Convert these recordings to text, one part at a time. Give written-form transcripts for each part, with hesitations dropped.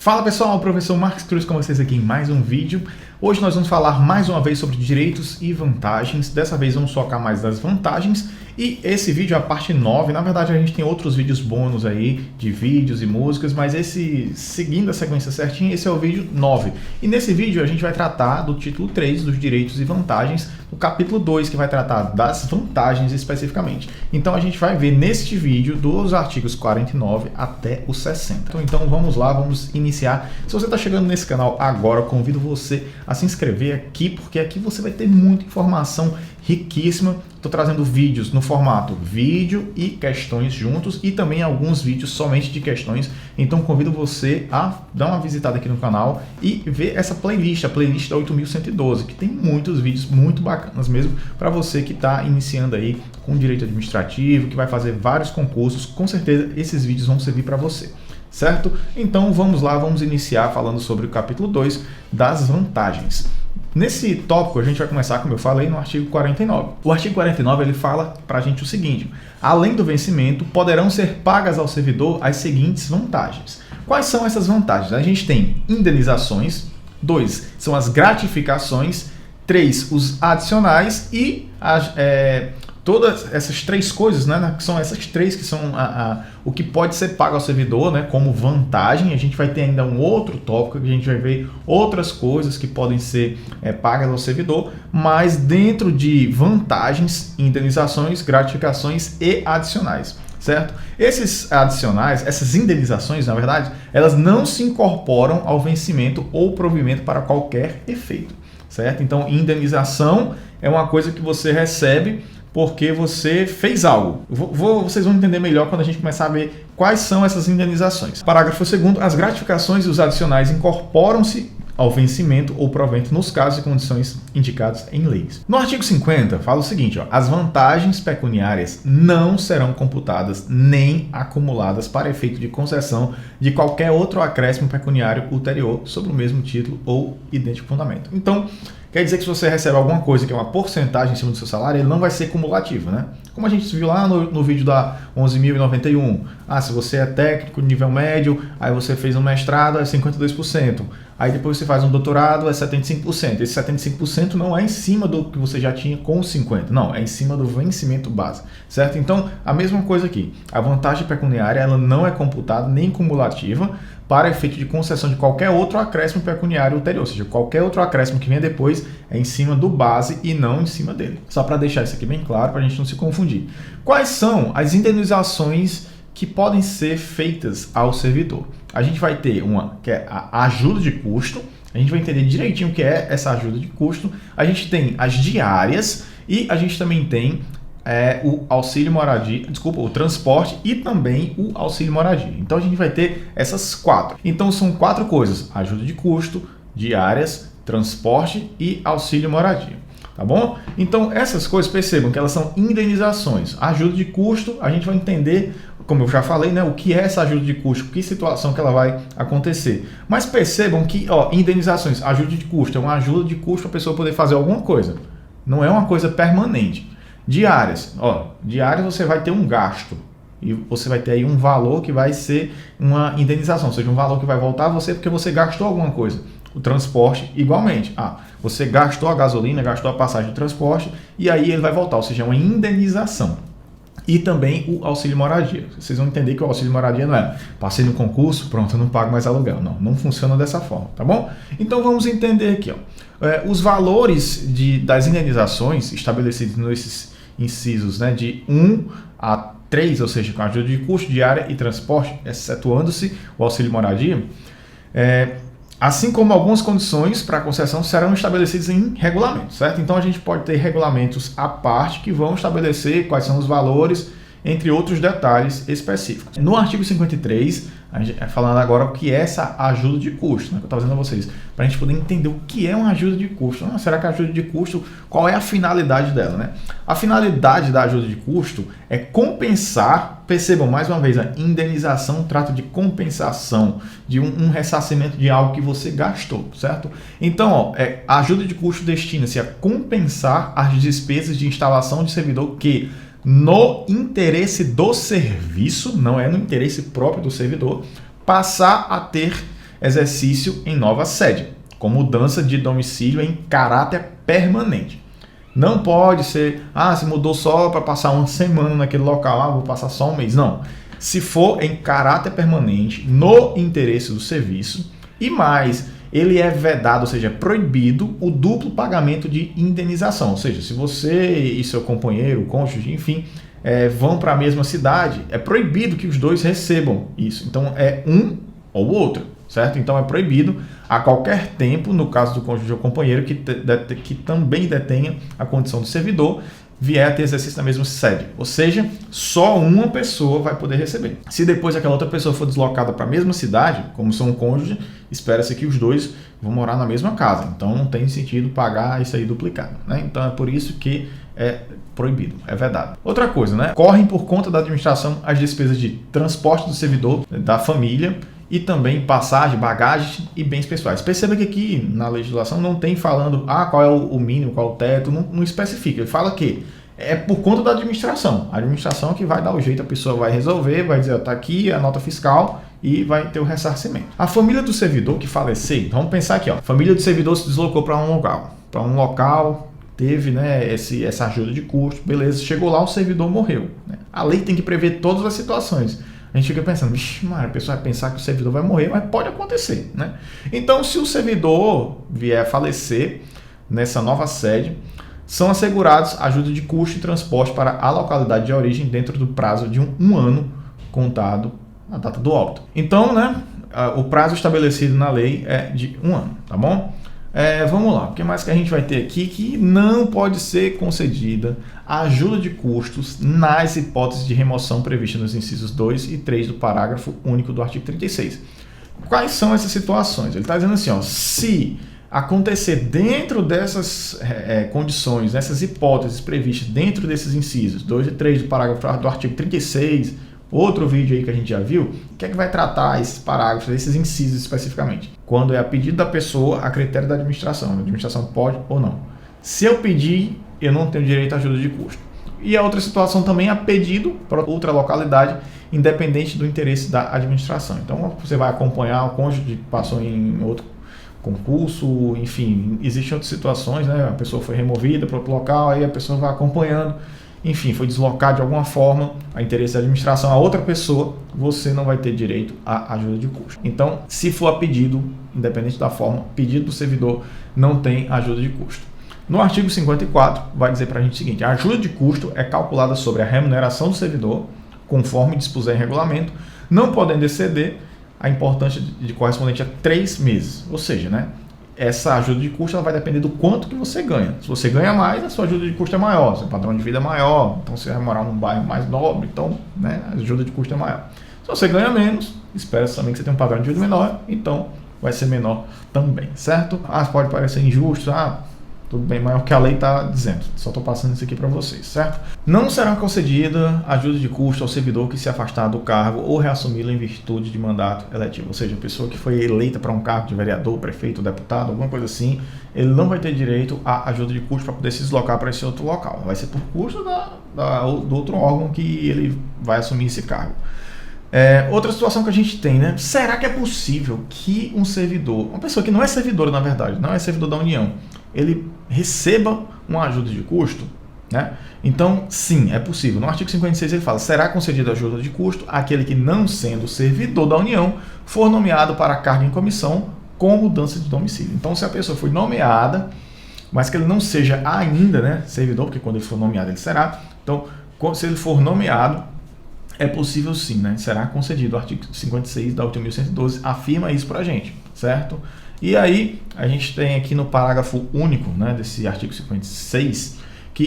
Fala pessoal, o professor Marcos Cruz com vocês aqui em mais um vídeo. Hoje nós vamos falar mais uma vez sobre direitos e vantagens. Dessa vez vamos focar mais nas vantagens. E esse vídeo é a parte 9. Na verdade a gente tem outros vídeos bônus aí de vídeos e músicas, mas esse, seguindo a sequência certinha, esse é o vídeo 9. E nesse vídeo a gente vai tratar do título 3, dos direitos e vantagens, do capítulo 2, que vai tratar das vantagens especificamente. Então a gente vai ver neste vídeo dos artigos 49 até o 60. Então vamos lá, vamos iniciar. Se você está chegando nesse canal agora, eu convido você a se inscrever aqui, porque aqui você vai ter muita informação riquíssima. Estou trazendo vídeos no formato vídeo e questões juntos e também alguns vídeos somente de questões. Então convido você a dar uma visitada aqui no canal e ver essa playlist, a playlist da 8112, que tem muitos vídeos muito bacanas mesmo para você que está iniciando aí com direito administrativo, que vai fazer vários concursos. Com certeza esses vídeos vão servir para você. Certo? Então vamos lá, vamos iniciar falando sobre o capítulo 2 das vantagens. Nesse tópico a gente vai começar, como eu falei, no artigo 49. O artigo 49 ele fala para a gente o seguinte: além do vencimento, poderão ser pagas ao servidor as seguintes vantagens. Quais são essas vantagens? A gente tem indenizações, 2 são as gratificações, 3 os adicionais e todas essas três coisas, né, que são essas três que são o que pode ser pago ao servidor, né, como vantagem. A gente vai ter ainda um outro tópico que a gente vai ver outras coisas que podem ser pagas ao servidor, mas dentro de vantagens, indenizações, gratificações e adicionais, certo? Esses adicionais, essas indenizações, na verdade, elas não se incorporam ao vencimento ou provimento para qualquer efeito, certo? Então, indenização é uma coisa que você recebe porque você fez algo. Vocês vão entender melhor quando a gente começar a ver quais são essas indenizações. Parágrafo 2º, as gratificações e os adicionais incorporam-se ao vencimento ou provento nos casos e condições indicados em leis. No artigo 50, fala o seguinte: as vantagens pecuniárias não serão computadas nem acumuladas para efeito de concessão de qualquer outro acréscimo pecuniário ulterior sobre o mesmo título ou idêntico fundamento. Então, quer dizer que se você recebe alguma coisa que é uma porcentagem em cima do seu salário, ele não vai ser cumulativo, né? Como a gente viu lá no vídeo da 11.091. Se você é técnico de nível médio, aí você fez um mestrado, é 52%. Aí depois você faz um doutorado, é 75%. Esse 75% não é em cima do que você já tinha com os 50%. Não, é em cima do vencimento base, certo? Então, a mesma coisa aqui. A vantagem pecuniária, ela não é computada nem cumulativa para efeito de concessão de qualquer outro acréscimo pecuniário ulterior. Ou seja, qualquer outro acréscimo que venha depois é em cima do base e não em cima dele. Só para deixar isso aqui bem claro, para a gente não se confundir. Quais são as indenizações que podem ser feitas ao servidor? A gente vai ter uma que é a ajuda de custo. A gente vai entender direitinho o que é essa ajuda de custo. A gente tem as diárias e a gente também tem o auxílio moradia, o transporte e também o auxílio moradia. Então a gente vai ter essas quatro. Então são quatro coisas: ajuda de custo, diárias, transporte e auxílio moradia. Tá bom? Então essas coisas, percebam que elas são indenizações. Ajuda de custo, a gente vai entender, como eu já falei, né, o que é essa ajuda de custo, que situação que ela vai acontecer. Mas percebam que, indenizações, ajuda de custo, é uma ajuda de custo para a pessoa poder fazer alguma coisa. Não é uma coisa permanente. Diárias, diárias você vai ter um gasto e você vai ter aí um valor que vai ser uma indenização, ou seja, um valor que vai voltar a você porque você gastou alguma coisa. O transporte, igualmente. Você gastou a gasolina, gastou a passagem de transporte e aí ele vai voltar, ou seja, é uma indenização. E também o auxílio moradia. Vocês vão entender que o auxílio moradia não é passei no concurso, pronto, eu não pago mais aluguel. Não funciona dessa forma, tá bom? Então vamos entender aqui. Os valores das indenizações estabelecidos nesses incisos, né, de 1 a 3, ou seja, com ajuda de custo, diária e transporte, excetuando-se o auxílio moradia, assim como algumas condições para a concessão serão estabelecidas em regulamento, certo? Então a gente pode ter regulamentos à parte que vão estabelecer quais são os valores, entre outros detalhes específicos. No artigo 53, a gente falando agora o que é essa ajuda de custo, né, que eu estava dizendo a vocês, para a gente poder entender o que é uma ajuda de custo. Será que a ajuda de custo, qual é a finalidade dela, né? A finalidade da ajuda de custo é compensar, percebam mais uma vez, a indenização trata de compensação, de um ressarcimento de algo que você gastou, certo? Então, a ajuda de custo destina-se a compensar as despesas de instalação de servidor que no interesse do serviço, não é no interesse próprio do servidor, passar a ter exercício em nova sede, com mudança de domicílio em caráter permanente. Não pode ser, se mudou só para passar uma semana naquele local, vou passar só um mês. Não. Se for em caráter permanente, no interesse do serviço, e mais, ele é vedado, ou seja, é proibido o duplo pagamento de indenização. Ou seja, se você e seu companheiro, cônjuge, enfim, vão para a mesma cidade, é proibido que os dois recebam isso. Então, é um ou outro, certo? Então, é proibido a qualquer tempo, no caso do cônjuge ou companheiro, que também detenha a condição de servidor, vier a ter exercício na mesma sede. Ou seja, só uma pessoa vai poder receber. Se depois aquela outra pessoa for deslocada para a mesma cidade, como são um cônjuge, espera-se que os dois vão morar na mesma casa. Então não tem sentido pagar isso aí duplicado, né? Então é por isso que é proibido, é vedado. Outra coisa, né? Correm por conta da administração as despesas de transporte do servidor, da família, e também passagem, bagagem e bens pessoais. Perceba que aqui na legislação não tem falando qual é o mínimo, qual é o teto, não especifica. Ele fala que é por conta da administração. A administração que vai dar o jeito, a pessoa vai resolver, vai dizer, está aqui a nota fiscal e vai ter o ressarcimento. A família do servidor que falecer, então vamos pensar aqui, a família do servidor se deslocou para um local, teve, né, essa ajuda de custo, beleza, chegou lá, o servidor morreu, né? A lei tem que prever todas as situações. A gente fica pensando, a pessoa vai pensar que o servidor vai morrer, mas pode acontecer, né? Então, se o servidor vier a falecer nessa nova sede, são assegurados ajuda de custo e transporte para a localidade de origem dentro do prazo de um ano contado na data do óbito. Então, né, o prazo estabelecido na lei é de 1 ano, tá bom? Vamos lá, o que mais que a gente vai ter aqui? Que não pode ser concedida a ajuda de custos nas hipóteses de remoção previstas nos incisos 2 e 3 do parágrafo único do artigo 36. Quais são essas situações? Ele está dizendo assim, se acontecer dentro dessas condições, dessas hipóteses previstas dentro desses incisos 2 e 3 do parágrafo do artigo 36, outro vídeo aí que a gente já viu, o que é que vai tratar esses parágrafos, esses incisos especificamente? Quando é a pedido da pessoa, a critério da administração. A administração pode ou não. Se eu pedir, eu não tenho direito à ajuda de custo. E a outra situação também é a pedido para outra localidade, independente do interesse da administração. Então, você vai acompanhar o cônjuge que passou em outro concurso, enfim, existem outras situações, né? A pessoa foi removida para outro local, aí a pessoa vai acompanhando. Enfim, foi deslocado de alguma forma a interesse da administração a outra pessoa, você não vai ter direito à ajuda de custo. Então, se for a pedido, independente da forma, pedido do servidor, não tem ajuda de custo. No artigo 54, vai dizer para a gente o seguinte: a ajuda de custo é calculada sobre a remuneração do servidor, conforme dispuser em regulamento, não podendo exceder a importância de correspondente a 3 meses. Ou seja, né, essa ajuda de custo ela vai depender do quanto que você ganha. Se você ganha mais, a sua ajuda de custo é maior, seu padrão de vida é maior, então você vai morar num bairro mais nobre, então, né, a ajuda de custo é maior. Se você ganha menos, espera-se também que você tenha um padrão de vida menor, então vai ser menor também, certo? Pode parecer injusto, tudo bem, mas é o que a lei está dizendo. Só estou passando isso aqui para vocês, certo? Não será concedida ajuda de custo ao servidor que se afastar do cargo ou reassumi-lo em virtude de mandato eletivo. Ou seja, a pessoa que foi eleita para um cargo de vereador, prefeito, deputado, alguma coisa assim, ele não vai ter direito à ajuda de custo para poder se deslocar para esse outro local. Vai ser por custo do outro órgão que ele vai assumir esse cargo. Outra situação que a gente tem, né? Será que é possível que um servidor, uma pessoa que não é servidora, na verdade, não é servidor da União, ele receba uma ajuda de custo, né? Então, sim, é possível. No artigo 56 ele fala: será concedida ajuda de custo àquele que, não sendo servidor da União, for nomeado para cargo em comissão com mudança de domicílio. Então, se a pessoa foi nomeada, mas que ele não seja ainda, né, servidor, porque quando ele for nomeado ele será. Então, se ele for nomeado, é possível sim, né? Será concedido. O artigo 56 da 8.112 afirma isso para a gente, certo? E aí, a gente tem aqui no parágrafo único, né, desse artigo 56, que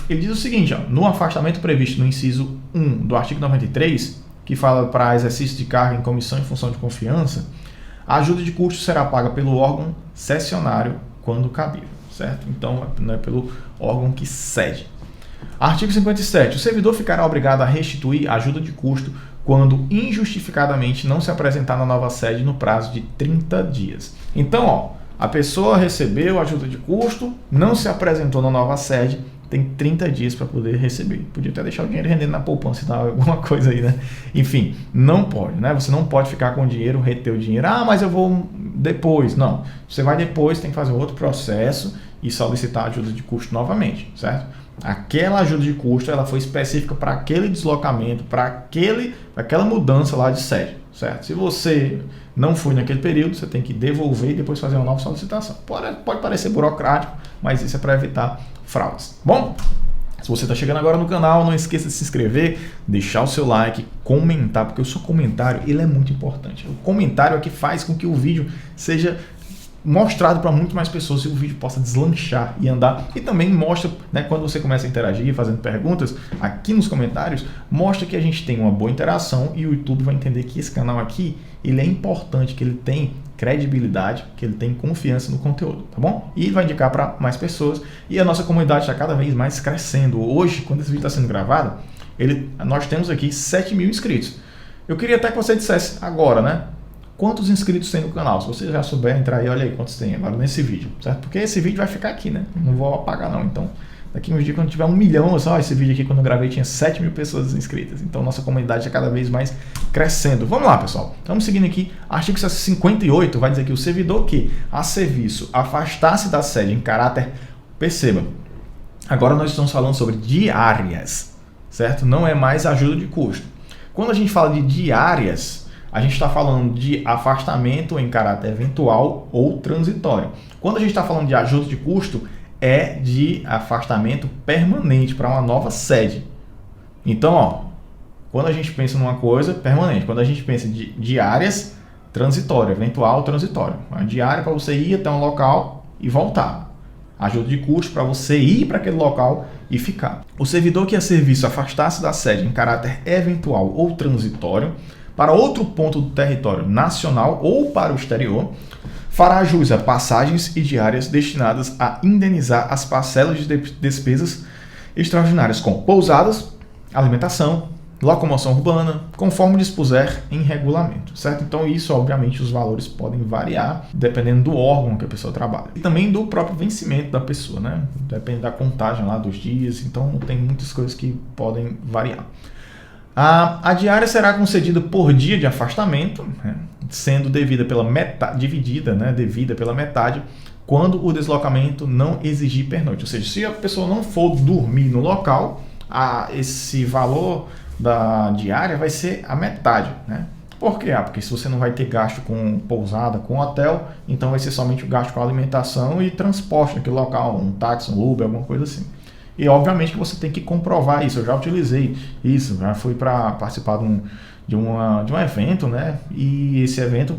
ele diz o seguinte: no afastamento previsto no inciso 1 do artigo 93, que fala para exercício de cargo em comissão em função de confiança, a ajuda de custo será paga pelo órgão cessionário quando cabível, certo? Então, não é pelo órgão que cede. Artigo 57. O servidor ficará obrigado a restituir a ajuda de custo quando injustificadamente não se apresentar na nova sede no prazo de 30 dias. Então, a pessoa recebeu a ajuda de custo, não se apresentou na nova sede, tem 30 dias para poder receber. Podia até deixar o dinheiro rendendo na poupança e tal, alguma coisa aí, né? Enfim, não pode, né? Você não pode ficar com o dinheiro, reter o dinheiro. Ah, mas eu vou depois. Não, você vai depois, tem que fazer outro processo e solicitar ajuda de custo novamente, certo? Aquela ajuda de custo, ela foi específica para aquele deslocamento, para aquela mudança lá de sede, certo? Se você não foi naquele período, você tem que devolver e depois fazer uma nova solicitação. Pode parecer burocrático, mas isso é para evitar fraudes. Bom, se você está chegando agora no canal, não esqueça de se inscrever, deixar o seu like, comentar, porque o seu comentário ele é muito importante. O comentário é que faz com que o vídeo seja mostrado para muito mais pessoas e o vídeo possa deslanchar e andar. E também mostra, né, quando você começa a interagir, fazendo perguntas, aqui nos comentários, mostra que a gente tem uma boa interação e o YouTube vai entender que esse canal aqui, ele é importante, que ele tem credibilidade, que ele tem confiança no conteúdo, tá bom? E vai indicar para mais pessoas e a nossa comunidade está cada vez mais crescendo. Hoje, quando esse vídeo está sendo gravado, nós temos aqui 7 mil inscritos. Eu queria até que você dissesse agora, né? Quantos inscritos tem no canal? Se você já souber, entrar aí, olha aí quantos tem agora nesse vídeo, certo? Porque esse vídeo vai ficar aqui, né? Não vou apagar não. Então, daqui uns dias, quando tiver 1 milhão, só esse vídeo aqui, quando eu gravei, tinha 7 mil pessoas inscritas. Então, nossa comunidade é cada vez mais crescendo. Vamos lá, pessoal. Estamos seguindo aqui. Artigo 58 vai dizer que o servidor que a serviço afastar-se da sede em caráter... Perceba, agora nós estamos falando sobre diárias, certo? Não é mais ajuda de custo. Quando a gente fala de diárias, a gente está falando de afastamento em caráter eventual ou transitório. Quando a gente está falando de ajuda de custo, é de afastamento permanente para uma nova sede. Então, ó, quando a gente pensa numa coisa permanente, quando a gente pensa de diárias, transitório, eventual, transitório. A diária para você ir até um local e voltar. Ajuda de custo para você ir para aquele local e ficar. O servidor que a serviço afastar-se da sede em caráter eventual ou transitório para outro ponto do território nacional ou para o exterior, fará jus a passagens e diárias destinadas a indenizar as parcelas de despesas extraordinárias com pousadas, alimentação, locomoção urbana, conforme dispuser em regulamento, certo? Então isso, obviamente, os valores podem variar dependendo do órgão que a pessoa trabalha. E também do próprio vencimento da pessoa, né? Depende da contagem lá dos dias, então tem muitas coisas que podem variar. A diária será concedida por dia de afastamento, né, sendo devida pela metade, quando o deslocamento não exigir pernoite. Ou seja, se a pessoa não for dormir no local, esse valor da diária vai ser a metade, né? Por quê? Porque se você não vai ter gasto com pousada, com hotel, então vai ser somente o gasto com alimentação e transporte naquele local, um táxi, um Uber, alguma coisa assim. E obviamente que você tem que comprovar isso. Eu já utilizei isso, já fui para participar de um evento, né? E esse evento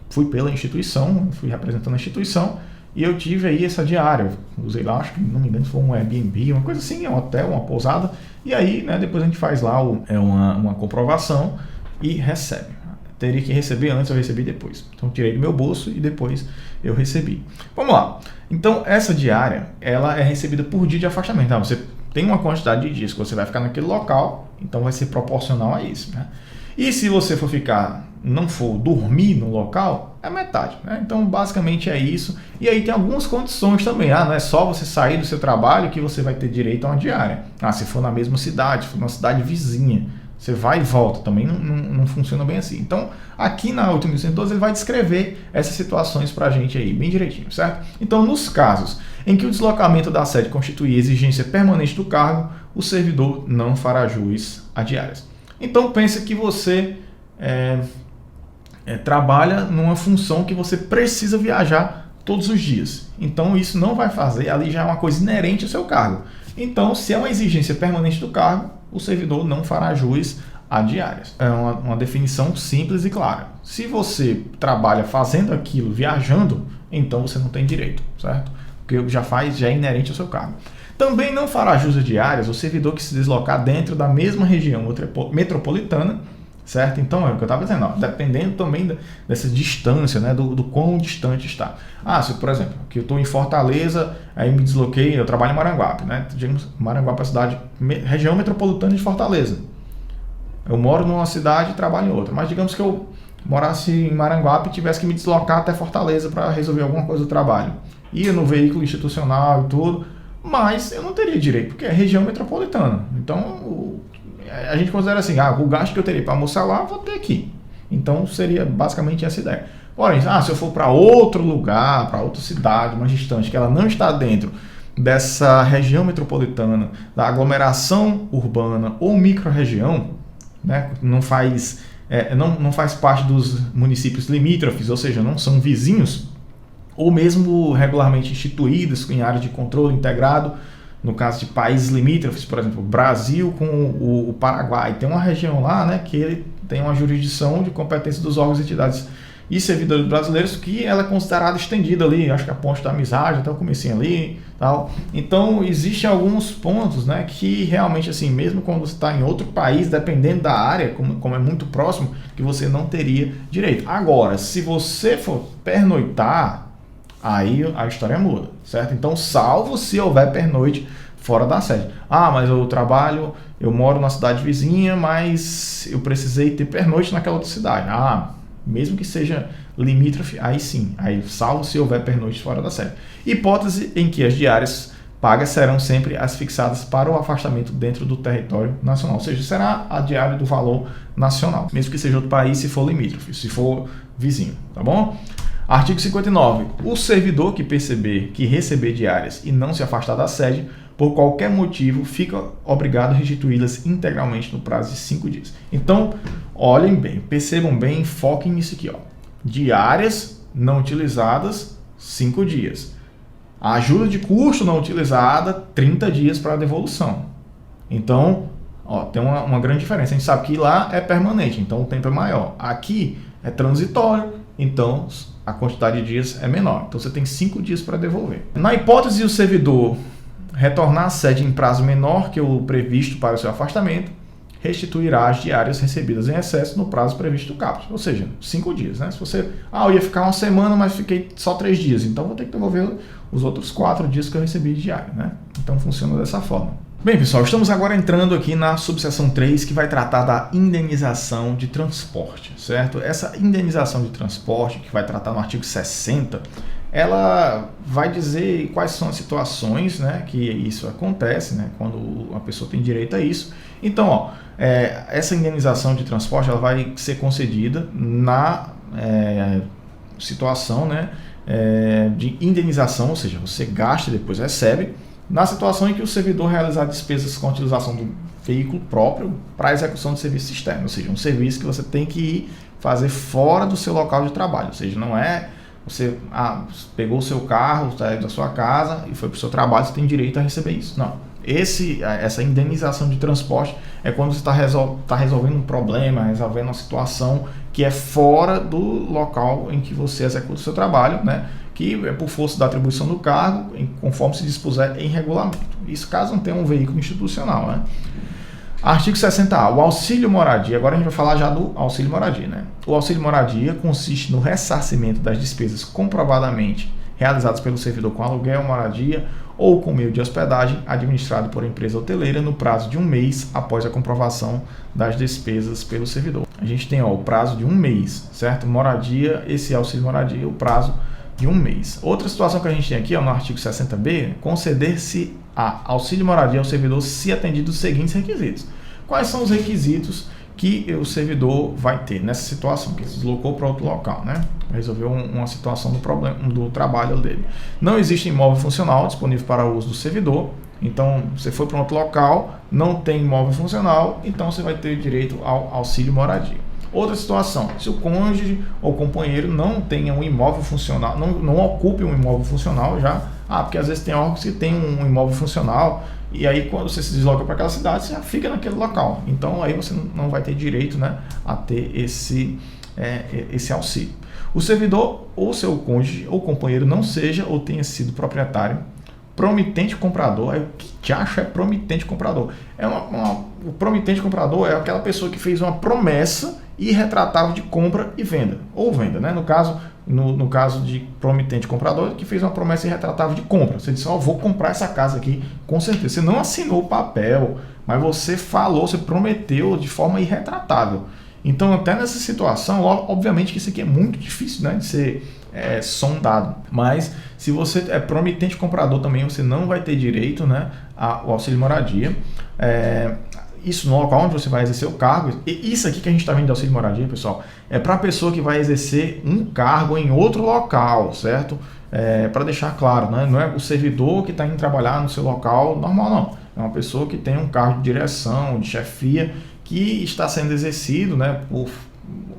fui pela instituição, fui representando a instituição e eu tive aí essa diária. Usei lá, acho que não me engano, foi um Airbnb, uma coisa assim, um hotel, uma pousada. E aí, né, depois a gente faz lá uma comprovação e recebe. Teria que receber antes, eu recebi depois. Então tirei do meu bolso e depois eu recebi. Vamos lá. Então essa diária, ela é recebida por dia de afastamento. Então, você tem uma quantidade de dias que você vai ficar naquele local, então vai ser proporcional a isso, né? E se você for não for dormir no local, é metade, né? Então basicamente é isso. E aí tem algumas condições também. Não é só você sair do seu trabalho que você vai ter direito a uma diária. Se for na mesma cidade, se for numa cidade vizinha, você vai e volta, também não funciona bem assim. Então, aqui na 8.112 ele vai descrever essas situações para a gente aí, bem direitinho, certo? Então, nos casos em que o deslocamento da sede constituir exigência permanente do cargo, o servidor não fará jus a diárias. Então, pensa que você trabalha numa função que você precisa viajar todos os dias. Então, isso não vai fazer, ali já é uma coisa inerente ao seu cargo. Então, se é uma exigência permanente do cargo, o servidor não fará jus a diárias. É uma definição simples e clara. Se você trabalha fazendo aquilo, viajando, então você não tem direito, certo? Porque já é inerente ao seu cargo. Também não fará jus a diárias o servidor que se deslocar dentro da mesma região metropolitana, certo? Então é o que eu estava dizendo, dependendo também dessa distância, né, do quão distante está. Se, por exemplo, que eu estou em Fortaleza, aí me desloquei, eu trabalho em Maranguape, né? Maranguape é a cidade, região metropolitana de Fortaleza. Eu moro numa cidade e trabalho em outra, mas digamos que eu morasse em Maranguape e tivesse que me deslocar até Fortaleza para resolver alguma coisa do trabalho. Ia no veículo institucional e tudo, mas eu não teria direito, porque é região metropolitana. Então, a gente considera assim, o gasto que eu teria para almoçar lá, vou ter aqui. Então, seria basicamente essa ideia. Porém, se eu for para outro lugar, para outra cidade mais distante, que ela não está dentro dessa região metropolitana, da aglomeração urbana ou micro-região, né, não faz parte dos municípios limítrofes, ou seja, não são vizinhos, ou mesmo regularmente instituídos em área de controle integrado, no caso de países limítrofes, por exemplo, Brasil com o Paraguai, tem uma região lá, né, que ele tem uma jurisdição de competência dos órgãos e entidades e servidores brasileiros que ela é considerada estendida ali, acho que a ponte da amizade, até o comecinho ali, tal. Então, existem alguns pontos, né, que realmente, assim, mesmo quando você está em outro país, dependendo da área, como é muito próximo, que você não teria direito. Agora, se você for pernoitar, aí a história muda, certo? Então, salvo se houver pernoite fora da sede. Mas eu moro na cidade vizinha, mas eu precisei ter pernoite naquela outra cidade. Mesmo que seja limítrofe, aí sim, aí salvo se houver pernoite fora da sede. Hipótese em que as diárias pagas serão sempre as fixadas para o afastamento dentro do território nacional, ou seja, será a diária do valor nacional, mesmo que seja outro país, se for limítrofe, se for vizinho, tá bom? Artigo 59. O servidor que receber diárias e não se afastar da sede, por qualquer motivo, fica obrigado a restituí-las integralmente no prazo de 5 dias. Então, olhem bem, percebam bem, foquem nisso aqui. Diárias não utilizadas, 5 dias. A ajuda de custo não utilizada, 30 dias para devolução. Então, tem uma grande diferença. A gente sabe que lá é permanente, então o tempo é maior. Aqui é transitório, então a quantidade de dias é menor. Então você tem 5 dias para devolver. Na hipótese de o servidor retornar à sede em prazo menor que o previsto para o seu afastamento, restituirá as diárias recebidas em excesso no prazo previsto do caput, ou seja, 5 dias. Né? Se você, eu ia ficar uma semana, mas fiquei só 3 dias, então vou ter que devolver os outros 4 dias que eu recebi de diária. Né? Então funciona dessa forma. Bem, pessoal, estamos agora entrando aqui na subseção 3, que vai tratar da indenização de transporte, certo? Essa indenização de transporte, que vai tratar no artigo 60, ela vai dizer quais são as situações, né, que isso acontece, né, quando a pessoa tem direito a isso. Então, essa indenização de transporte ela vai ser concedida na situação, né, de indenização, ou seja, você gasta e depois recebe, na situação em que o servidor realizar despesas com a utilização do veículo próprio para a execução de serviço externo, ou seja, um serviço que você tem que ir fazer fora do seu local de trabalho, ou seja, não é você pegou o seu carro, saiu da sua casa e foi para o seu trabalho, você tem direito a receber isso. Não. Essa indenização de transporte é quando você está resolvendo um problema, resolvendo uma situação que é fora do local em que você executa o seu trabalho, né? Que é por força da atribuição do cargo, conforme se dispuser em regulamento. Isso caso não tenha um veículo institucional. Né? Artigo 60A, o auxílio moradia. Agora a gente vai falar já do auxílio moradia. Né? O auxílio moradia consiste no ressarcimento das despesas comprovadamente realizadas pelo servidor com aluguel, moradia ou com meio de hospedagem administrado por empresa hoteleira no prazo de 1 mês após a comprovação das despesas pelo servidor. A gente tem o prazo de 1 mês, certo? Moradia, esse auxílio moradia, o prazo de 1 mês. Outra situação que a gente tem aqui no artigo 60B, conceder-se a auxílio moradia ao servidor se atendido os seguintes requisitos. Quais são os requisitos que o servidor vai ter nessa situação, que se deslocou para outro local, né? Resolveu uma situação do trabalho dele. Não existe imóvel funcional disponível para o uso do servidor, então você foi para um outro local, não tem imóvel funcional, então você vai ter direito ao auxílio moradia. Outra situação, se o cônjuge ou companheiro não tenha um imóvel funcional, não ocupe um imóvel funcional já, porque às vezes tem órgãos que tem um imóvel funcional, e aí quando você se desloca para aquela cidade, você já fica naquele local. Então aí você não vai ter direito, né, a ter esse auxílio. O servidor ou seu cônjuge ou companheiro não seja ou tenha sido proprietário, promitente comprador. O que te acha é promitente comprador? O promitente comprador é aquela pessoa que fez uma promessa irretratável de compra e venda, ou venda, né? No caso de promitente comprador, que fez uma promessa irretratável de compra. Você disse, vou comprar essa casa aqui, com certeza. Você não assinou o papel, mas você falou, você prometeu de forma irretratável. Então, até nessa situação, obviamente que isso aqui é muito difícil, né, de ser sondado. Mas se você é promitente comprador também, você não vai ter direito, né, ao auxílio moradia. Isso no local onde você vai exercer o cargo. E isso aqui que a gente está vendo de auxílio moradia, pessoal, é para a pessoa que vai exercer um cargo em outro local, certo? Para deixar claro, né? Não é o servidor que está indo trabalhar no seu local normal, não. É uma pessoa que tem um cargo de direção, de chefia, que está sendo exercido, né,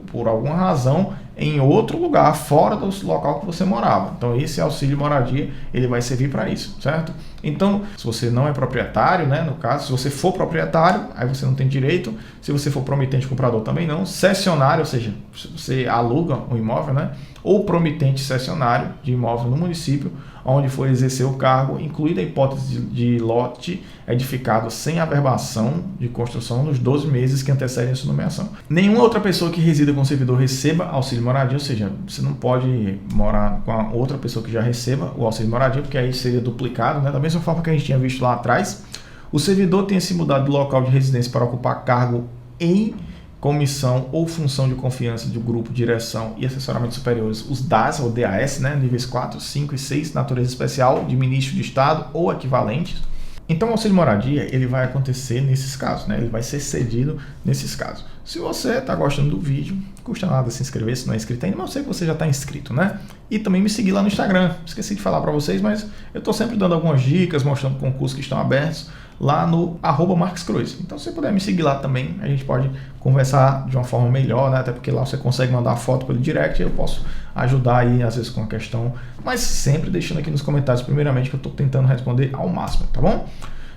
por alguma razão em outro lugar, fora do local que você morava. Então esse auxílio moradia, ele vai servir para isso, certo? Então, se você não é proprietário, né, no caso, se você for proprietário, aí você não tem direito. Se você for promitente comprador, também não. Cessionário, ou seja, se você aluga um imóvel, né, ou promitente cessionário de imóvel no município, onde for exercer o cargo, incluída a hipótese de lote edificado sem averbação de construção nos 12 meses que antecedem a sua nomeação. Nenhuma outra pessoa que resida com o servidor receba auxílio moradia, ou seja, você não pode morar com a outra pessoa que já receba o auxílio moradia, porque aí seria duplicado, né? Da mesma forma que a gente tinha visto lá atrás. O servidor tenha se mudado do local de residência para ocupar cargo em comissão ou função de confiança do grupo, direção e assessoramento superiores, os DAS ou DAS, né, níveis 4, 5 e 6, natureza especial, de ministro de Estado ou equivalentes. Então, o auxílio moradia, ele vai acontecer nesses casos, né? Ele vai ser cedido nesses casos. Se você está gostando do vídeo, não custa nada se inscrever, se não é inscrito ainda, mas eu sei que você já está inscrito, né? E também me seguir lá no Instagram. Esqueci de falar para vocês, mas eu estou sempre dando algumas dicas, mostrando concursos que estão abertos lá no @MarquesCruz. Então, se você puder me seguir lá também, a gente pode conversar de uma forma melhor, né? Até porque lá você consegue mandar a foto pelo direct e eu posso ajudar aí, às vezes, com a questão, mas sempre deixando aqui nos comentários, primeiramente, que eu estou tentando responder ao máximo, tá bom?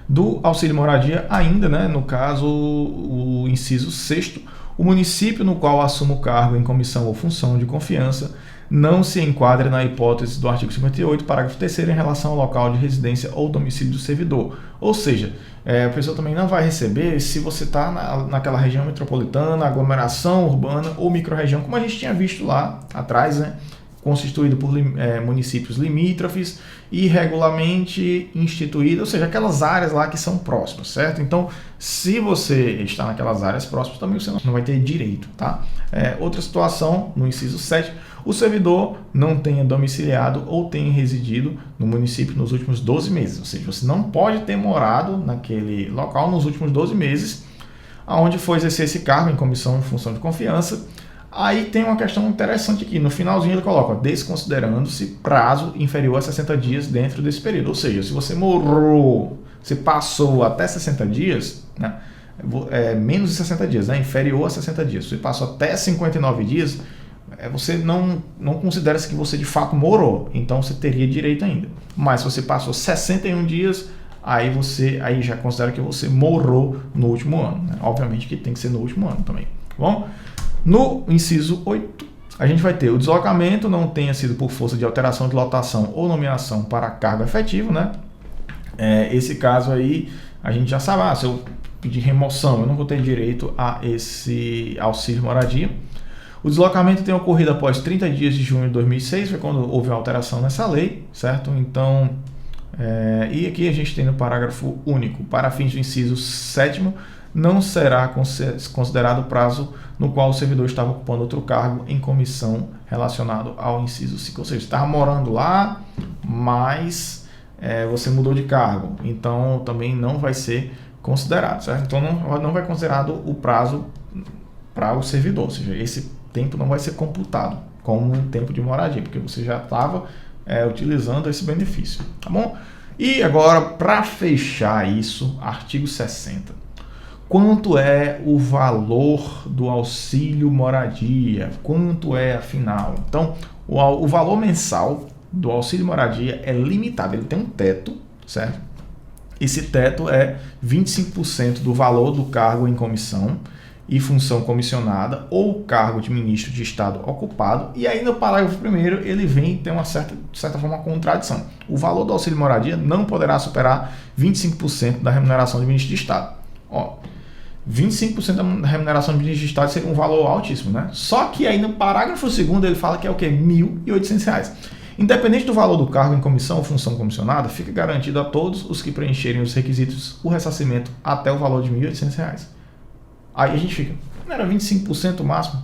Do auxílio moradia ainda, né? No caso, o inciso 6º, o município no qual assuma o cargo em comissão ou função de confiança não se enquadra na hipótese do artigo 58, parágrafo 3º, em relação ao local de residência ou domicílio do servidor. Ou seja, a pessoa também não vai receber se você está naquela região metropolitana, aglomeração urbana ou microrregião, como a gente tinha visto lá atrás, né? Constituído por municípios limítrofes e regularmente instituído, ou seja, aquelas áreas lá que são próximas, certo? Então, se você está naquelas áreas próximas, também você não vai ter direito, tá? Outra situação, no inciso 7, o servidor não tenha domiciliado ou tenha residido no município nos últimos 12 meses, ou seja, você não pode ter morado naquele local nos últimos 12 meses, aonde foi exercer esse cargo em comissão em função de confiança. Aí tem uma questão interessante aqui, no finalzinho ele coloca, desconsiderando-se prazo inferior a 60 dias dentro desse período. Ou seja, se você morou, você passou até 60 dias, né, menos de 60 dias, né, inferior a 60 dias, você passou até 59 dias, você não considera-se que você de fato morou, então você teria direito ainda. Mas se você passou 61 dias, aí já considera que você morou no último ano, né? Obviamente que tem que ser no último ano também, tá bom? No inciso 8, a gente vai ter o deslocamento não tenha sido por força de alteração de lotação ou nomeação para cargo efetivo, né? Esse caso aí, a gente já sabe, se eu pedir remoção, eu não vou ter direito a esse auxílio moradia. O deslocamento tem ocorrido após 30 dias de junho de 2006, foi quando houve a alteração nessa lei, certo? Então, e aqui a gente tem no parágrafo único, para fins do inciso 7º, não será considerado o prazo no qual o servidor estava ocupando outro cargo em comissão relacionado ao inciso 5. Ou seja, estava morando lá, mas você mudou de cargo, então também não vai ser considerado, certo? Então não vai considerado o prazo para o servidor, ou seja, esse tempo não vai ser computado como um tempo de moradia, porque você já estava utilizando esse benefício, tá bom? E agora, para fechar isso, artigo 60. Quanto é o valor do auxílio moradia? Quanto é, afinal? Então, o valor mensal do auxílio moradia é limitado, ele tem um teto, certo? Esse teto é 25% do valor do cargo em comissão e função comissionada ou cargo de ministro de Estado ocupado. E aí no parágrafo 1º ele vem ter uma certa forma uma contradição. O valor do auxílio moradia não poderá superar 25% da remuneração de ministro de Estado. 25% da remuneração de ministro de Estado seria um valor altíssimo, né? Só que aí no parágrafo 2º ele fala que é o quê? R$ 1.800. Independente do valor do cargo em comissão ou função comissionada, fica garantido a todos os que preencherem os requisitos o ressarcimento até o valor de R$ 1.800. Aí a gente fica, não era 25% o máximo?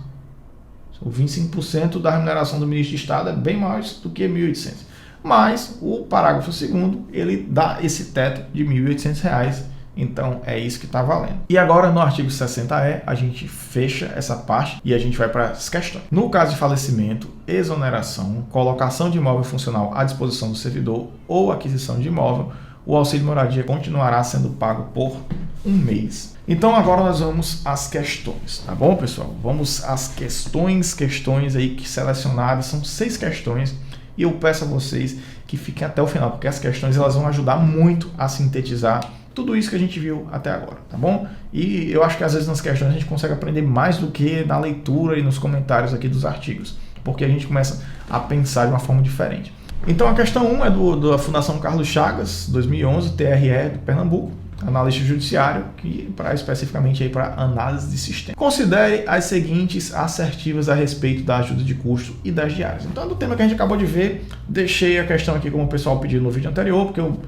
O 25% da remuneração do ministro de Estado é bem mais do que 1.800. Mas o parágrafo 2º, ele dá esse teto de R$ 1.800. Então, é isso que está valendo. E agora, no artigo 60E, a gente fecha essa parte e a gente vai para as questões. No caso de falecimento, exoneração, colocação de imóvel funcional à disposição do servidor ou aquisição de imóvel, o auxílio moradia continuará sendo pago por um mês. Então, agora nós vamos às questões, tá bom, pessoal? Vamos às questões aí que selecionadas, são 6 questões, e eu peço a vocês que fiquem até o final, porque as questões elas vão ajudar muito a sintetizar tudo isso que a gente viu até agora, tá bom? E eu acho que às vezes nas questões a gente consegue aprender mais do que na leitura e nos comentários aqui dos artigos, porque a gente começa a pensar de uma forma diferente. Então a questão 1 é da Fundação Carlos Chagas, 2011, TRE de Pernambuco, analista judiciário, que especificamente aí para análise de sistema. Considere as seguintes assertivas a respeito da ajuda de custo e das diárias. Então, do tema que a gente acabou de ver, deixei a questão aqui como o pessoal pediu no vídeo anterior, porque eu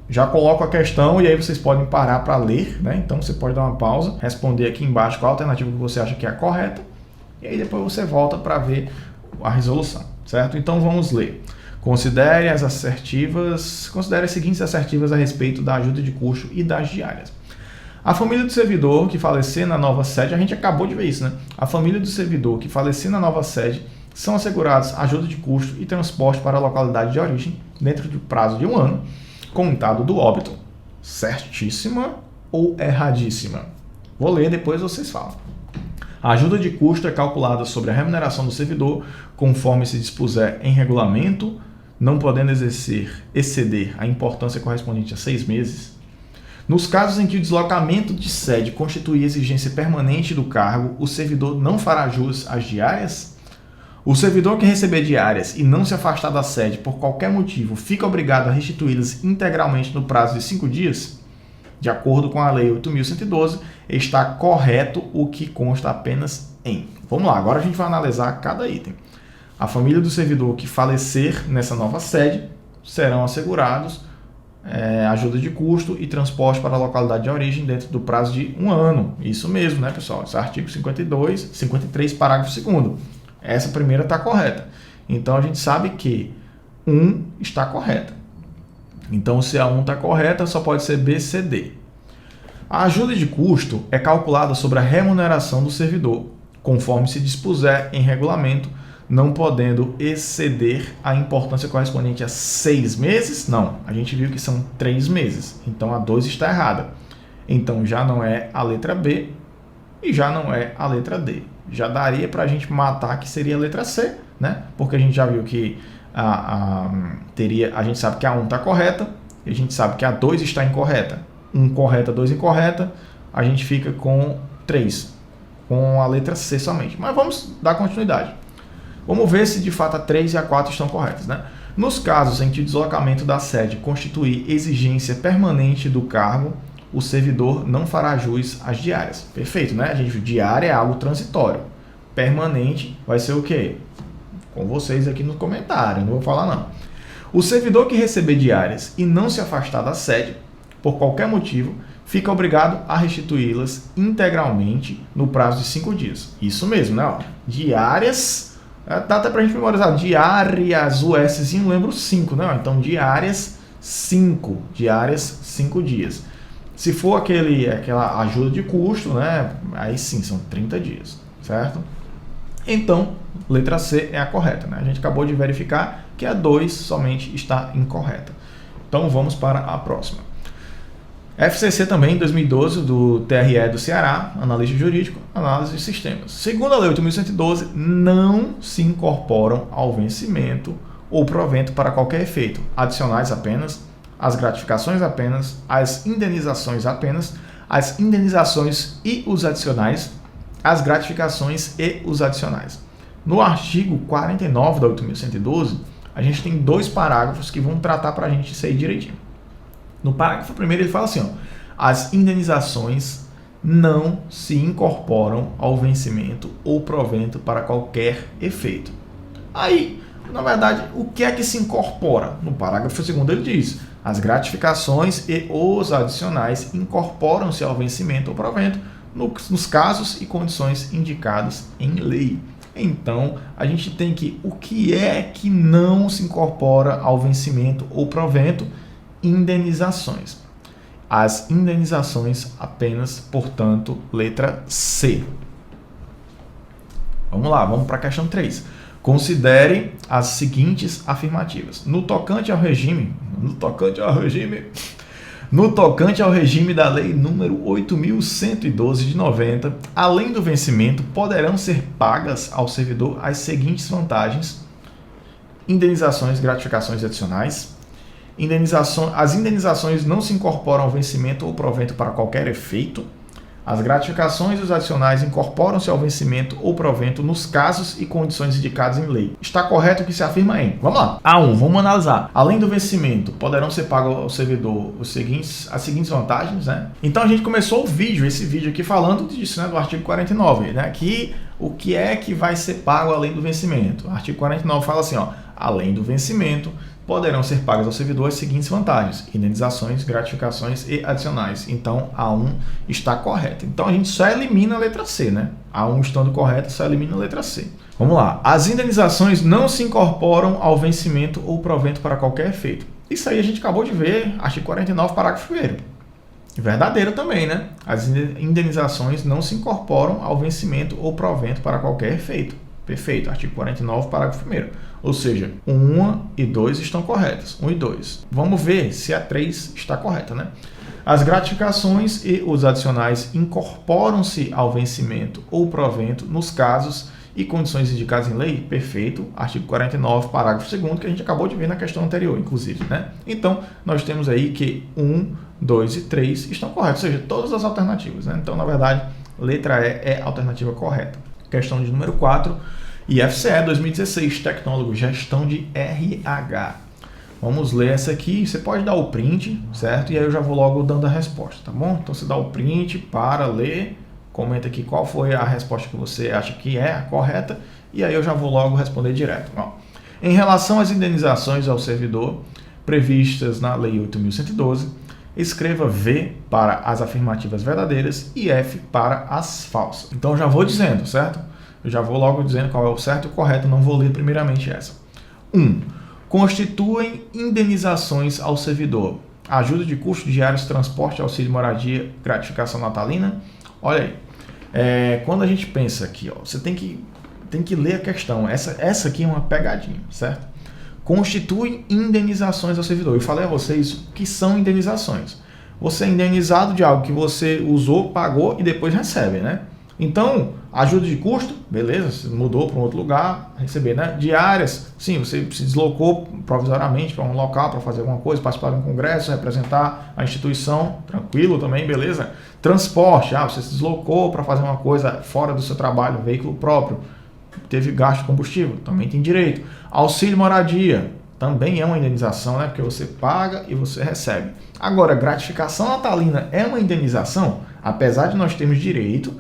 já coloco a questão e aí vocês podem parar para ler, né? Então você pode dar uma pausa, responder aqui embaixo qual a alternativa que você acha que é a correta, e aí depois você volta para ver a resolução, certo? Então vamos ler. Considere as seguintes assertivas a respeito da ajuda de custo e das diárias. A família do servidor que falecer na nova sede, a gente acabou de ver isso, né? A família do servidor que falecer na nova sede são assegurados ajuda de custo e transporte para a localidade de origem dentro do prazo de 1 ano, contado do óbito. Certíssima ou erradíssima? Vou ler, depois vocês falam. A ajuda de custo é calculada sobre a remuneração do servidor, conforme se dispuser em regulamento, não podendo exceder a importância correspondente a 6 meses. Nos casos em que o deslocamento de sede constitui exigência permanente do cargo, o servidor não fará jus às diárias? O servidor que receber diárias e não se afastar da sede por qualquer motivo fica obrigado a restituí-las integralmente no prazo de 5 dias? De acordo com a Lei 8.112, está correto o que consta apenas em. Vamos lá, agora a gente vai analisar cada item. A família do servidor que falecer nessa nova sede serão assegurados ajuda de custo e transporte para a localidade de origem dentro do prazo de 1 ano. Isso mesmo, né, pessoal? Esse é o artigo 53, parágrafo 2º. Essa primeira está correta. Então, a gente sabe que 1 está correta. Então, se a 1 está correta, só pode ser B, C, D. A ajuda de custo é calculada sobre a remuneração do servidor, conforme se dispuser em regulamento, não podendo exceder a importância correspondente a 6 meses. Não, a gente viu que são 3 meses. Então, a 2 está errada. Então, já não é a letra B e já não é a letra D. Já daria para a gente matar que seria a letra C, né? Porque a gente já viu que a gente sabe que a 1 está correta e a gente sabe que a 2 está incorreta. 1 correta, 2 incorreta, a gente fica com 3, com a letra C somente. Mas vamos dar continuidade. Vamos ver se de fato a 3 e a 4 estão corretas, né? Nos casos em que o deslocamento da sede constituir exigência permanente do cargo, o servidor não fará jus às diárias. Perfeito, né? A gente viu, diária é algo transitório. Permanente vai ser o quê? Com vocês aqui no comentário, não vou falar não. O servidor que receber diárias e não se afastar da sede, por qualquer motivo, fica obrigado a restituí-las integralmente no prazo de 5 dias. Isso mesmo, né? Ó, diárias, dá até pra gente memorizar. Diárias, o Szinho lembra o 5, né? Então, diárias 5 dias. Se for aquela ajuda de custo, né? Aí sim, são 30 dias, certo? Então, letra C é a correta, né? A gente acabou de verificar que a 2 somente está incorreta. Então, vamos para a próxima. FCC também, 2012, do TRE do Ceará, analista jurídico, análise de sistemas. Segundo a Lei 8.112, não se incorporam ao vencimento ou provento para qualquer efeito, adicionais apenas, as gratificações apenas, as indenizações apenas, as indenizações e os adicionais, as gratificações e os adicionais. No artigo 49 da 8.112, a gente tem 2 parágrafos que vão tratar para a gente isso aí direitinho. No parágrafo primeiro ele fala assim, ó, as indenizações não se incorporam ao vencimento ou provento para qualquer efeito. Aí, na verdade, o que é que se incorpora? No parágrafo segundo ele diz, as gratificações e os adicionais incorporam-se ao vencimento ou provento nos casos e condições indicados em lei. Então, a gente tem que, o que é que não se incorpora ao vencimento ou provento? Indenizações. As indenizações apenas, portanto, letra C. Vamos lá, vamos para a questão 3. Considere as seguintes afirmativas. No tocante ao regime da Lei nº 8.112 de 90, além do vencimento, poderão ser pagas ao servidor as seguintes vantagens: indenizações, gratificações adicionais. As indenizações não se incorporam ao vencimento ou provento para qualquer efeito. As gratificações e os adicionais incorporam-se ao vencimento ou provento nos casos e condições indicados em lei. Está correto o que se afirma em... Vamos lá. A1, vamos analisar. Além do vencimento, poderão ser pagos ao servidor as seguintes vantagens, né? Então a gente começou esse vídeo aqui falando disso, né, do artigo 49, né? Aqui, o que é que vai ser pago além do vencimento? O artigo 49 fala assim, ó, além do vencimento, poderão ser pagas ao servidor as seguintes vantagens: indenizações, gratificações e adicionais. Então, A1 está correta. Então, a gente só elimina a letra C, né? A1 estando correta, só elimina a letra C. Vamos lá. As indenizações não se incorporam ao vencimento ou provento para qualquer efeito. Isso aí a gente acabou de ver, artigo 49, parágrafo 1º. Verdadeiro também, né? As indenizações não se incorporam ao vencimento ou provento para qualquer efeito. Perfeito, artigo 49, parágrafo 1º. Ou seja, 1 e 2 estão corretas, 1 e 2. Vamos ver se a 3 está correta, né? As gratificações e os adicionais incorporam-se ao vencimento ou provento nos casos e condições indicadas em lei. Perfeito, artigo 49, parágrafo 2º, que a gente acabou de ver na questão anterior, inclusive, né? Então, nós temos aí que 1, 2 e 3 estão corretos, ou seja, todas as alternativas, né? Então, na verdade, letra E é a alternativa correta. Questão de número 4, IFCE 2016, tecnólogo, gestão de RH. Vamos ler essa aqui, você pode dar o print, certo? E aí eu já vou logo dando a resposta, tá bom? Então você dá o print, para ler, comenta aqui qual foi a resposta que você acha que é a correta, e aí eu já vou logo responder direto. Ó, em relação às indenizações ao servidor previstas na Lei 8.112, escreva V para as afirmativas verdadeiras e F para as falsas. Então já vou dizendo, certo? Eu já vou logo dizendo qual é o certo e o correto, não vou ler primeiramente essa. 1. Constituem indenizações ao servidor: ajuda de custo diários, transporte, auxílio moradia, gratificação natalina. Olha aí, quando a gente pensa aqui, ó, você tem que ler a questão. Essa aqui é uma pegadinha, certo? Constitui indenizações ao servidor. Eu falei a vocês o que são indenizações. Você é indenizado de algo que você usou, pagou e depois recebe, né? Então, ajuda de custo, beleza, você mudou para um outro lugar, receber, né? Diárias, sim, você se deslocou provisoriamente para um local para fazer alguma coisa, participar de um congresso, representar a instituição, tranquilo também, beleza? Transporte, você se deslocou para fazer uma coisa fora do seu trabalho, veículo próprio, teve gasto de combustível, também tem direito. Auxílio moradia, também é uma indenização, né? Porque você paga e você recebe. Agora, gratificação natalina é uma indenização, apesar de nós termos direito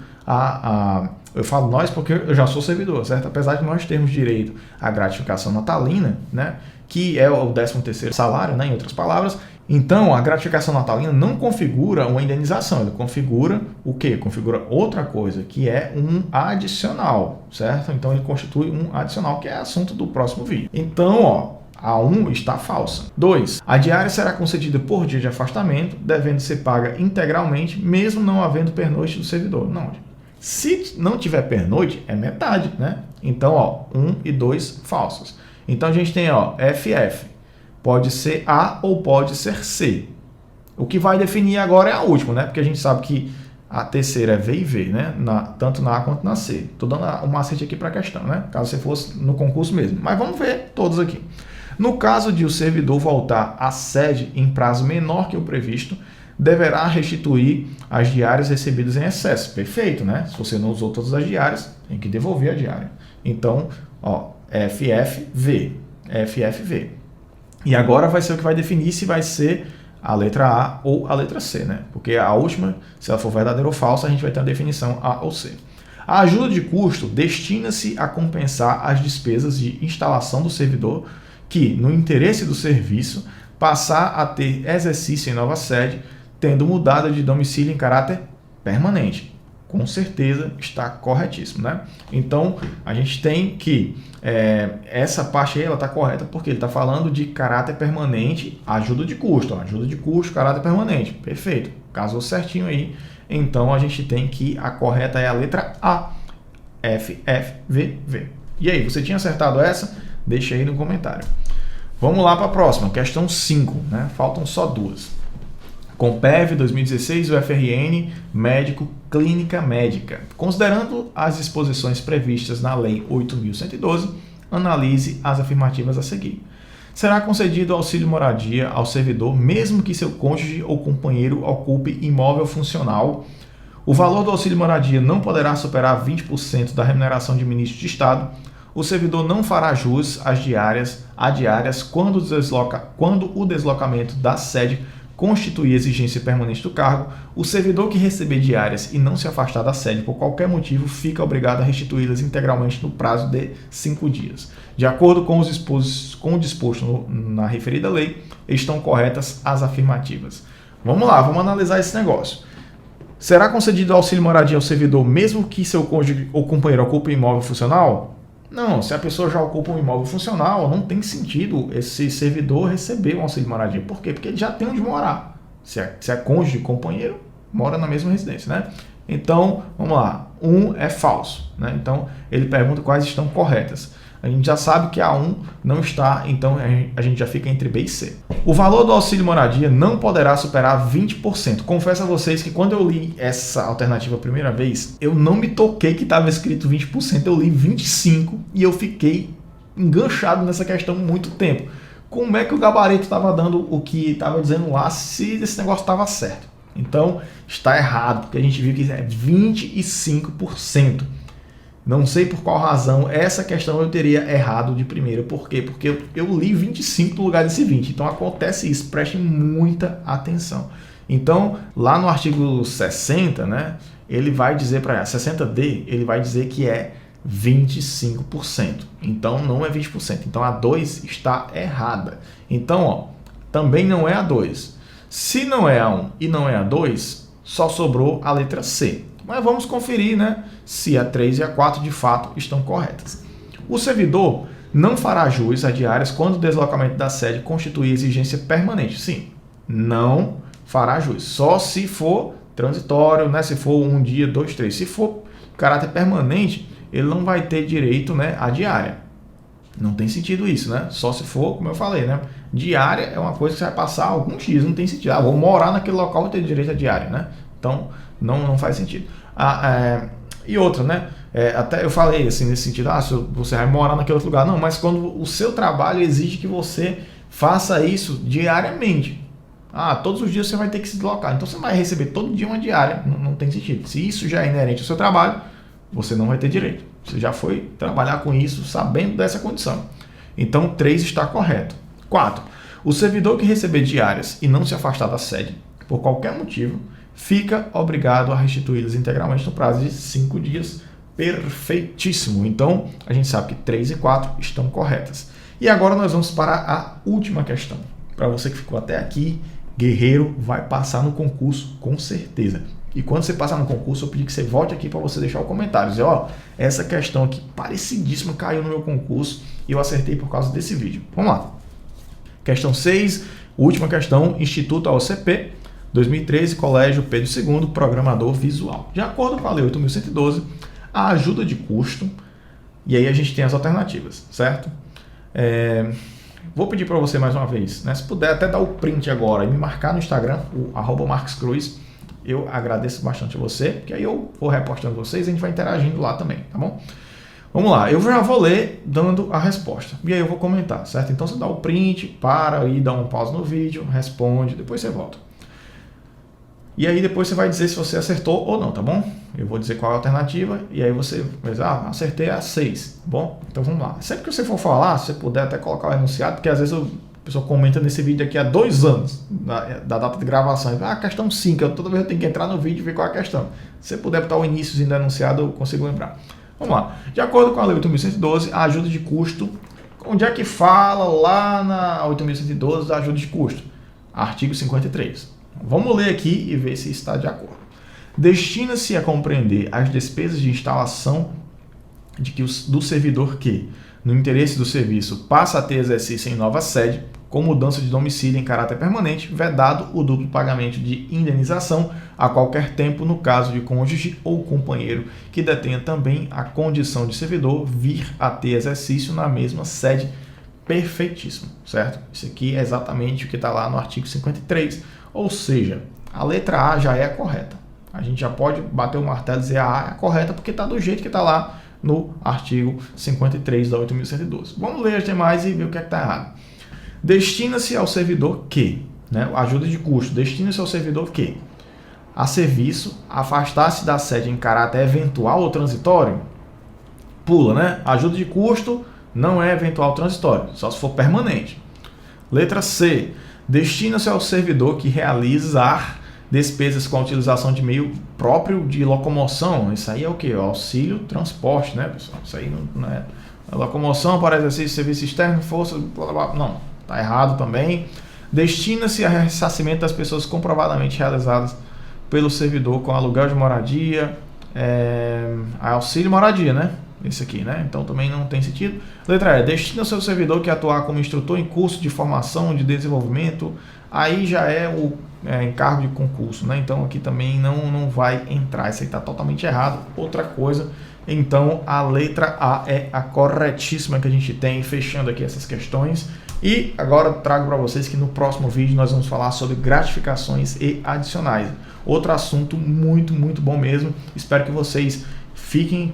eu falo nós porque eu já sou servidor, certo? Apesar de nós termos direito à gratificação natalina, né? Que é o 13º salário, né? Em outras palavras. Então, a gratificação natalina não configura uma indenização, ele configura o quê? Configura outra coisa, que é um adicional, certo? Então, ele constitui um adicional, que é assunto do próximo vídeo. Então, ó, a 1 está falsa. 2. A diária será concedida por dia de afastamento, devendo ser paga integralmente, mesmo não havendo pernoite do servidor. Não, se não tiver pernoite, é metade, né? Então, ó, 1 e 2 falsos. Então, a gente tem, ó, FF. Pode ser A ou pode ser C. O que vai definir agora é a última, né? Porque a gente sabe que a terceira é V e V, né? Tanto na A quanto na C. Estou dando um macete aqui para a questão, né? Caso você fosse no concurso mesmo. Mas vamos ver todos aqui. No caso de o servidor voltar à sede em prazo menor que o previsto, deverá restituir as diárias recebidas em excesso. Perfeito, né? Se você não usou todas as diárias, tem que devolver a diária. Então, ó, FFV. FFV. E agora vai ser o que vai definir se vai ser a letra A ou a letra C, né? Porque a última, se ela for verdadeira ou falsa, a gente vai ter a definição A ou C. A ajuda de custo destina-se a compensar as despesas de instalação do servidor que, no interesse do serviço, passar a ter exercício em nova sede, tendo mudado de domicílio em caráter permanente. Com certeza está corretíssimo, né? Então, a gente tem que essa parte aí ela está correta porque ele está falando de caráter permanente, ajuda de custo. Ajuda de custo, caráter permanente. Perfeito. Casou certinho aí. Então, a gente tem que a correta é a letra A. F, F, V, V. E aí, você tinha acertado essa? Deixa aí no comentário. Vamos lá para a próxima, questão 5, né? Faltam só duas. Compev 2016, UFRN, médico, clínica médica. Considerando as disposições previstas na Lei 8.112, analise as afirmativas a seguir. Será concedido auxílio moradia ao servidor, mesmo que seu cônjuge ou companheiro ocupe imóvel funcional. O valor do auxílio moradia não poderá superar 20% da remuneração de ministro de Estado. O servidor não fará jus a diárias quando o deslocamento da sede constituir exigência permanente do cargo. O servidor que receber diárias e não se afastar da sede por qualquer motivo fica obrigado a restituí-las integralmente no prazo de 5 dias. De acordo com o disposto na referida lei, estão corretas as afirmativas. Vamos lá, vamos analisar esse negócio. Será concedido auxílio moradia ao servidor mesmo que seu cônjuge ou companheiro ocupe imóvel funcional? Não, se a pessoa já ocupa um imóvel funcional, não tem sentido esse servidor receber um auxílio moradia. Por quê? Porque ele já tem onde morar. Se é cônjuge, companheiro, mora na mesma residência, né? Então, vamos lá. 1 é falso, né? Então, ele pergunta quais estão corretas. A gente já sabe que a 1 não está, então a gente já fica entre B e C. O valor do auxílio moradia não poderá superar 20%. Confesso a vocês que quando eu li essa alternativa a primeira vez, eu não me toquei que estava escrito 20%, eu li 25% e eu fiquei enganchado nessa questão muito tempo. Como é que o gabarito estava dando o que estava dizendo lá se esse negócio estava certo? Então, está errado, porque a gente viu que é 25%. Não sei por qual razão essa questão eu teria errado de primeira. Por quê? Porque eu li 25 no lugar desse 20. Então acontece isso, prestem muita atenção. Então, lá no artigo 60, né, ele vai dizer para 60D, ele vai dizer que é 25%. Então não é 20%. Então a 2 está errada. Então, ó, também não é a 2. Se não é a 1 e não é a 2, só sobrou a letra C. Mas vamos conferir, né, se a 3 e a 4 de fato estão corretas. O servidor não fará jus a diárias quando o deslocamento da sede constituir exigência permanente. Sim, não fará jus. Só se for transitório, né, se for 1 dia, 2, 3. Se for caráter permanente, ele não vai ter direito, né, à diária. Não tem sentido isso, né? Só se for, como eu falei, né? Diária é uma coisa que você vai passar alguns dias, não tem sentido. Vou morar naquele local e ter direito à diária, né? Então, não faz sentido. E outra, né? Até eu falei assim nesse sentido, você vai morar naquele outro lugar. Não, mas quando o seu trabalho exige que você faça isso diariamente. Todos os dias você vai ter que se deslocar. Então você vai receber todo dia uma diária. Não tem sentido. Se isso já é inerente ao seu trabalho, você não vai ter direito. Você já foi trabalhar com isso sabendo dessa condição. Então 3 está correto. 4. O servidor que receber diárias e não se afastar da sede por qualquer motivo, fica obrigado a restituí-las integralmente no prazo de 5 dias. Perfeitíssimo. Então, a gente sabe que 3 e 4 estão corretas. E agora nós vamos para a última questão. Para você que ficou até aqui, guerreiro, vai passar no concurso com certeza. E quando você passar no concurso, eu pedi que você volte aqui para você deixar o comentário. Dizer, essa questão aqui parecidíssima caiu no meu concurso e eu acertei por causa desse vídeo. Vamos lá. Questão 6, última questão, Instituto AOCP, 2013, Colégio Pedro II, Programador Visual. De acordo com a Lei 8.112, a ajuda de custo, e aí a gente tem as alternativas, certo? Vou pedir para você mais uma vez, né? Se puder até dar o print agora e me marcar no Instagram, o @marquescruz, eu agradeço bastante a você, porque aí eu vou repostando vocês e a gente vai interagindo lá também, tá bom? Vamos lá, eu já vou ler dando a resposta, e aí eu vou comentar, certo? Então você dá o print, para aí, dá um pause no vídeo, responde, depois você volta. E aí depois você vai dizer se você acertou ou não, tá bom? Eu vou dizer qual é a alternativa, e aí você vai dizer, acertei a 6, tá bom? Então vamos lá. Sempre que você for falar, se você puder até colocar o enunciado, porque às vezes a pessoa comenta nesse vídeo aqui há 2 anos, da data de gravação, questão 5, toda vez eu tenho que entrar no vídeo e ver qual é a questão. Se você puder botar o iníciozinho do enunciado, eu consigo lembrar. Vamos lá. De acordo com a Lei 8.112, a ajuda de custo, onde é que fala lá na 8.112 da ajuda de custo? Artigo 53. Vamos ler aqui e ver se está de acordo. Destina-se a compreender as despesas de instalação do servidor que, no interesse do serviço, passa a ter exercício em nova sede, com mudança de domicílio em caráter permanente, vedado o duplo pagamento de indenização a qualquer tempo no caso de cônjuge ou companheiro que detenha também a condição de servidor vir a ter exercício na mesma sede. Perfeitíssimo, certo? Isso aqui é exatamente o que está lá no artigo 53, ou seja, a letra A já é a correta. A gente já pode bater o martelo e dizer a A é a correta porque está do jeito que está lá no artigo 53 da 8.112. Vamos ler as demais e ver o que é que está errado. Destina-se ao servidor que, né, ajuda de custo, destina-se ao servidor que, a serviço, afastar-se da sede em caráter eventual ou transitório, pula, né? Ajuda de custo não é eventual ou transitório, só se for permanente. Letra C, destina-se ao servidor que realizar despesas com a utilização de meio próprio de locomoção. Isso aí é o que? Auxílio transporte, né, pessoal? Isso aí não é locomoção para exercício de serviço externo, força, blá, blá, blá. Não, tá errado também. Destina-se a ressarcimento das pessoas comprovadamente realizadas pelo servidor com aluguel de moradia, auxílio moradia, né? Esse aqui, né? Então também não tem sentido. Letra E, destina-se ao servidor que atuar como instrutor em curso de formação, de desenvolvimento. Aí já é o encargo de concurso, né? Então aqui também não vai entrar. Isso aí está totalmente errado. Outra coisa, então a letra A é a corretíssima que a gente tem, fechando aqui essas questões. E agora trago para vocês que no próximo vídeo nós vamos falar sobre gratificações e adicionais. Outro assunto muito, muito bom mesmo. Espero que vocês fiquem,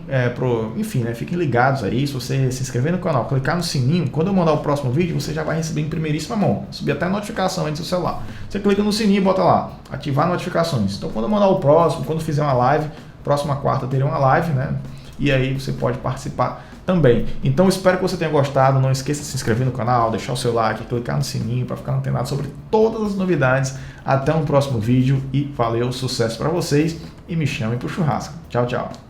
fiquem ligados aí. Se você se inscrever no canal, clicar no sininho, quando eu mandar o próximo vídeo, você já vai receber em primeiríssima mão. Subir até a notificação aí do seu celular. Você clica no sininho e bota lá, ativar notificações. Então quando eu mandar o próximo, quando fizer uma live, próxima quarta terei uma live, né? E aí você pode participar também. Então espero que você tenha gostado. Não esqueça de se inscrever no canal, deixar o seu like, clicar no sininho para ficar antenado sobre todas as novidades. Até um próximo vídeo e valeu, sucesso para vocês e me chamem para o churrasco. Tchau, tchau.